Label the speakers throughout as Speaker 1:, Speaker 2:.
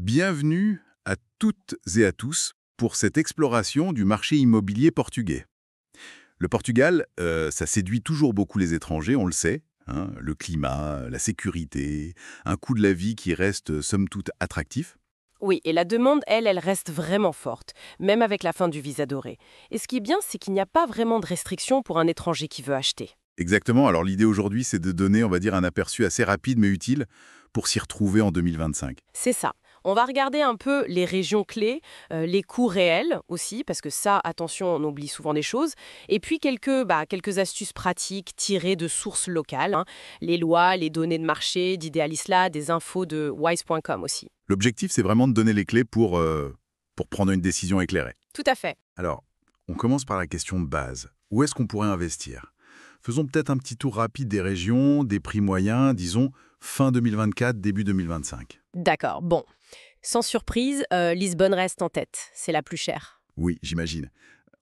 Speaker 1: Bienvenue à toutes et à tous pour cette exploration du marché immobilier portugais. Le Portugal, ça séduit toujours beaucoup les étrangers, on le sait, hein, le climat, la sécurité, un coût de la vie qui reste somme toute attractif.
Speaker 2: Oui, et la demande, elle reste vraiment forte, même avec la fin du visa doré. Et ce qui est bien, c'est qu'il n'y a pas vraiment de restrictions pour un étranger qui veut acheter.
Speaker 1: Exactement, alors l'idée aujourd'hui, c'est de donner, on va dire, un aperçu assez rapide mais utile pour s'y retrouver en 2025.
Speaker 2: C'est ça. On va regarder un peu les régions clés, les coûts réels aussi, parce que ça, attention, on oublie souvent des choses. Et puis quelques astuces pratiques tirées de sources locales, hein. Les lois, les données de marché d'Idealisla, des infos de wise.com aussi.
Speaker 1: L'objectif, c'est vraiment de donner les clés pour prendre une décision éclairée.
Speaker 2: Tout à fait.
Speaker 1: Alors, on commence par la question de base. Où est-ce qu'on pourrait investir? Faisons peut-être un petit tour rapide des régions, des prix moyens, disons fin 2024, début 2025.
Speaker 2: D'accord, bon. Sans surprise, Lisbonne reste en tête. C'est la plus chère.
Speaker 1: Oui, j'imagine.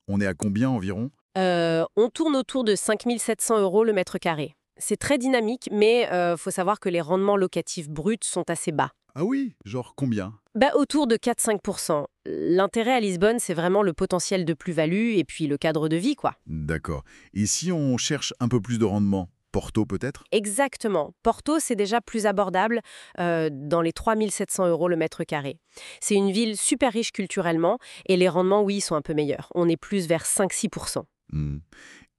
Speaker 1: On est à combien environ?
Speaker 2: On tourne autour de 5 700 € le mètre carré. C'est très dynamique, mais faut savoir que les rendements locatifs bruts sont assez bas.
Speaker 1: Ah oui, genre combien?
Speaker 2: Autour de 4-5%. L'intérêt à Lisbonne, c'est vraiment le potentiel de plus-value et puis le cadre de vie, quoi.
Speaker 1: D'accord. Et si on cherche un peu plus de rendement, Porto peut-être?
Speaker 2: Exactement. Porto, c'est déjà plus abordable, dans les 3 700 € le mètre carré. C'est une ville super riche culturellement et les rendements, oui, sont un peu meilleurs. On est plus vers 5-6%.
Speaker 1: Hmm.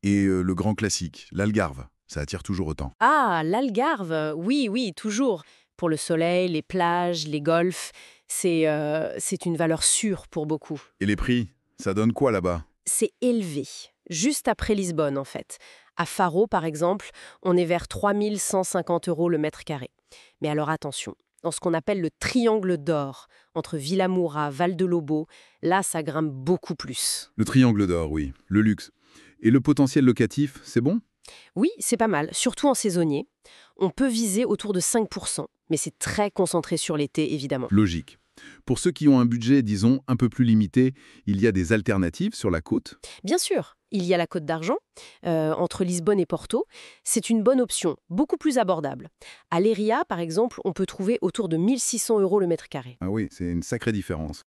Speaker 1: Et le grand classique, l'Algarve, ça attire toujours autant.
Speaker 2: Ah, l'Algarve, oui, oui, toujours. Pour le soleil, les plages, les golfs, c'est une valeur sûre pour beaucoup.
Speaker 1: Et les prix, ça donne quoi là-bas?
Speaker 2: C'est élevé, juste après Lisbonne en fait. À Faro, par exemple, on est vers 3 150 € le mètre carré. Mais alors attention, dans ce qu'on appelle le triangle d'or, entre Villamoura, Val-de-Lobo, là ça grimpe beaucoup plus.
Speaker 1: Le triangle d'or, oui. Le luxe. Et le potentiel locatif, c'est bon?
Speaker 2: Oui, c'est pas mal, surtout en saisonnier. On peut viser autour de 5%, mais c'est très concentré sur l'été évidemment.
Speaker 1: Logique. Pour ceux qui ont un budget, disons, un peu plus limité, il y a des alternatives sur la côte?
Speaker 2: Bien sûr, il y a la Côte d'Argent, entre Lisbonne et Porto. C'est une bonne option, beaucoup plus abordable. À Leiria, par exemple, on peut trouver autour de 1600 € le mètre carré.
Speaker 1: Ah oui, c'est une sacrée différence.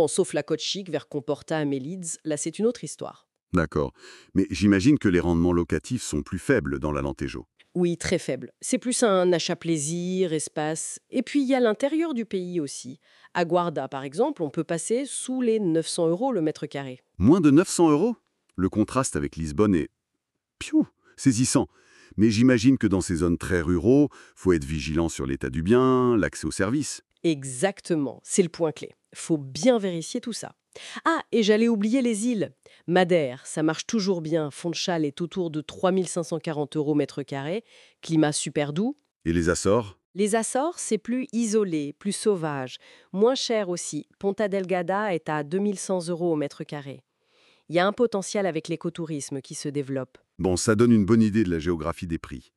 Speaker 2: Sauf la Côte Chic vers Comporta, Melides, là c'est une autre histoire.
Speaker 3: D'accord. Mais j'imagine que les rendements locatifs sont plus faibles dans l'Alentejo.
Speaker 2: Oui, très faible. C'est plus un achat plaisir, espace. Et puis il y a l'intérieur du pays aussi. À Guarda, par exemple, on peut passer sous les 900 € le mètre carré.
Speaker 3: Moins de 900 euros? Le contraste avec Lisbonne est... Piou, saisissant. Mais j'imagine que dans ces zones très ruraux, faut être vigilant sur l'état du bien, l'accès aux services.
Speaker 2: Exactement, c'est le point clé. Faut bien vérifier tout ça. Ah, et j'allais oublier les îles. Madère, ça marche toujours bien. Funchal est autour de 3 540 € mètre carré. Climat super doux.
Speaker 3: Et les Açores?
Speaker 2: Les Açores, c'est plus isolé, plus sauvage. Moins cher aussi. Ponta Delgada est à 2100 € au mètre carré. Il y a un potentiel avec l'écotourisme qui se développe.
Speaker 3: Bon, ça donne une bonne idée de la géographie des prix.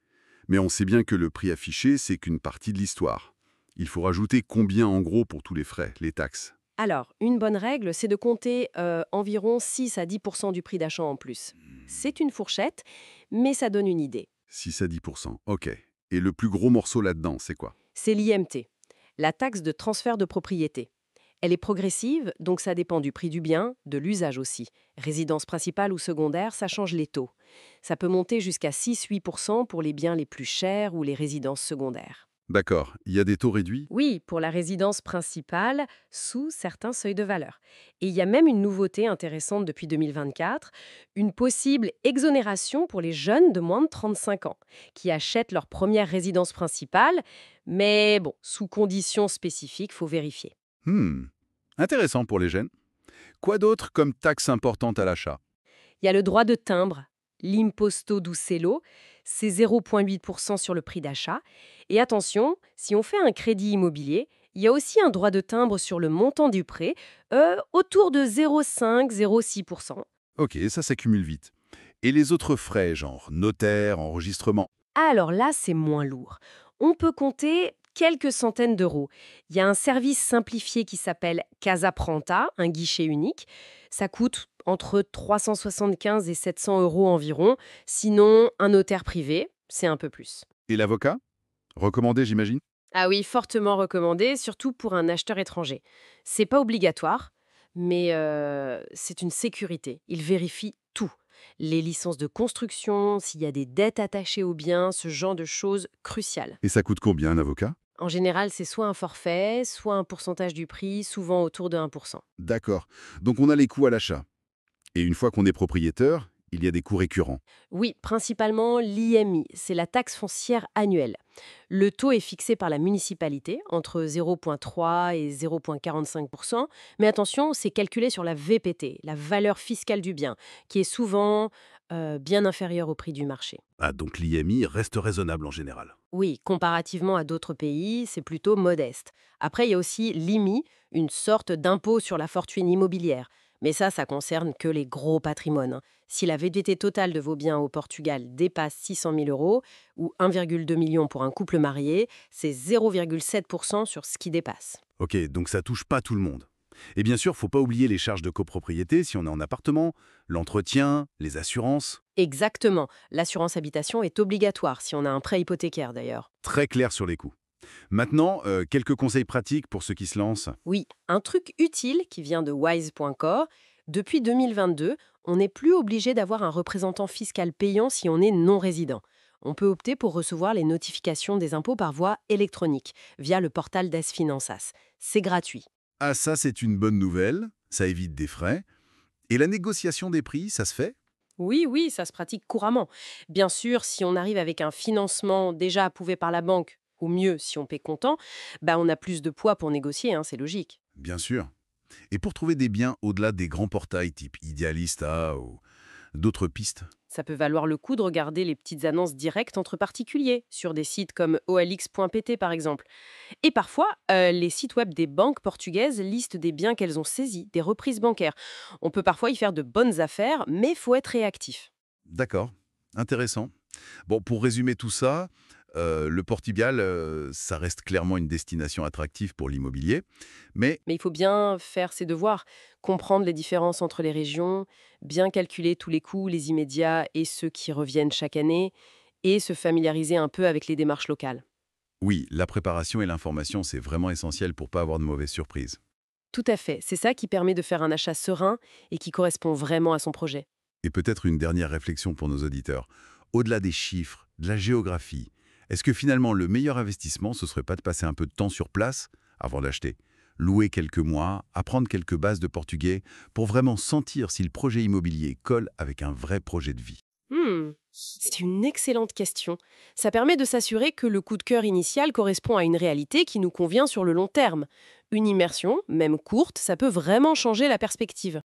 Speaker 3: Mais on sait bien que le prix affiché, c'est qu'une partie de l'histoire. Il faut rajouter combien en gros pour tous les frais, les taxes?
Speaker 2: Alors, une bonne règle, c'est de compter environ 6 à 10% du prix d'achat en plus. C'est une fourchette, mais ça donne une idée.
Speaker 3: 6 à 10%, ok. Et le plus gros morceau là-dedans, c'est quoi?
Speaker 2: C'est l'IMT, la taxe de transfert de propriété. Elle est progressive, donc ça dépend du prix du bien, de l'usage aussi. Résidence principale ou secondaire, ça change les taux. Ça peut monter jusqu'à 6-8% pour les biens les plus chers ou les résidences secondaires.
Speaker 3: D'accord, il y a des taux réduits?
Speaker 2: Oui, pour la résidence principale, sous certains seuils de valeur. Et il y a même une nouveauté intéressante depuis 2024, une possible exonération pour les jeunes de moins de 35 ans, qui achètent leur première résidence principale, mais bon, sous conditions spécifiques, faut vérifier.
Speaker 1: Hmm, intéressant pour les jeunes. Quoi d'autre comme taxe importante à l'achat?
Speaker 2: Il y a le droit de timbre, l'imposto do selo, c'est 0,8% sur le prix d'achat. Et attention, si on fait un crédit immobilier, il y a aussi un droit de timbre sur le montant du prêt, autour de 0,5-0,6%.
Speaker 1: Ok, ça s'accumule vite. Et les autres frais, genre notaire, enregistrement?
Speaker 2: Alors là, c'est moins lourd. On peut compter quelques centaines d'euros. Il y a un service simplifié qui s'appelle Casa Pranta, un guichet unique. Ça coûte entre 375 et 700 € environ. Sinon, un notaire privé, c'est un peu plus.
Speaker 1: Et l'avocat? Recommandé, j'imagine?
Speaker 2: Ah oui, fortement recommandé, surtout pour un acheteur étranger. C'est pas obligatoire, mais c'est une sécurité. Il vérifie tout. Les licences de construction, s'il y a des dettes attachées aux biens, ce genre de choses cruciales.
Speaker 3: Et ça coûte combien un avocat?
Speaker 2: En général, c'est soit un forfait, soit un pourcentage du prix, souvent autour de 1%.
Speaker 3: D'accord. Donc on a les coûts à l'achat. Et une fois qu'on est propriétaire, il y a des coûts récurrents.
Speaker 2: Oui, principalement l'IMI, c'est la taxe foncière annuelle. Le taux est fixé par la municipalité, entre 0,3 et 0,45%, mais attention, c'est calculé sur la VPT, la valeur fiscale du bien, qui est souvent bien inférieure au prix du marché.
Speaker 3: Ah, donc l'IMI reste raisonnable en général.
Speaker 2: Oui, comparativement à d'autres pays, c'est plutôt modeste. Après, il y a aussi l'IMI, une sorte d'impôt sur la fortune immobilière. Mais ça concerne que les gros patrimoines, hein. Si la VDT totale de vos biens au Portugal dépasse 600 000 euros ou 1,2 million pour un couple marié, c'est 0,7% sur ce qui dépasse.
Speaker 3: Ok, donc ça touche pas tout le monde. Et bien sûr, faut pas oublier les charges de copropriété si on est en appartement, l'entretien, les assurances.
Speaker 2: Exactement. L'assurance habitation est obligatoire si on a un prêt hypothécaire d'ailleurs.
Speaker 3: Très clair sur les coûts. Maintenant, quelques conseils pratiques pour ceux qui se lancent.
Speaker 2: Oui, un truc utile qui vient de wise.core. Depuis 2022, on n'est plus obligé d'avoir un représentant fiscal payant si on est non résident. On peut opter pour recevoir les notifications des impôts par voie électronique, via le portal d'As Finanças. C'est gratuit.
Speaker 3: Ah, ça, c'est une bonne nouvelle. Ça évite des frais. Et la négociation des prix, ça se fait?
Speaker 2: Oui, oui, ça se pratique couramment. Bien sûr, si on arrive avec un financement déjà approuvé par la banque, ou mieux, si on paie comptant, bah on a plus de poids pour négocier, hein, c'est logique.
Speaker 3: Bien sûr. Et pour trouver des biens au-delà des grands portails type Idealista ou d'autres pistes?
Speaker 2: Ça peut valoir le coup de regarder les petites annonces directes entre particuliers, sur des sites comme olx.pt par exemple. Et parfois, les sites web des banques portugaises listent des biens qu'elles ont saisis, des reprises bancaires. On peut parfois y faire de bonnes affaires, mais faut être réactif.
Speaker 3: D'accord. Intéressant. Bon, pour résumer tout ça, le Portugal, ça reste clairement une destination attractive pour l'immobilier. Mais
Speaker 2: Mais il faut bien faire ses devoirs, comprendre les différences entre les régions, bien calculer tous les coûts, les immédiats et ceux qui reviennent chaque année, et se familiariser un peu avec les démarches locales.
Speaker 3: oui, la préparation et l'information, c'est vraiment essentiel pour pas avoir de mauvaises surprises.
Speaker 2: Tout à fait, c'est ça qui permet de faire un achat serein et qui correspond vraiment à son projet.
Speaker 3: Et peut-être une dernière réflexion pour nos auditeurs. Au-delà des chiffres, de la géographie, est-ce que finalement le meilleur investissement, ce serait pas de passer un peu de temps sur place avant d'acheter? Louer quelques mois, apprendre quelques bases de portugais pour vraiment sentir si le projet immobilier colle avec un vrai projet de vie.
Speaker 2: C'est une excellente question. Ça permet de s'assurer que le coup de cœur initial correspond à une réalité qui nous convient sur le long terme. Une immersion, même courte, ça peut vraiment changer la perspective.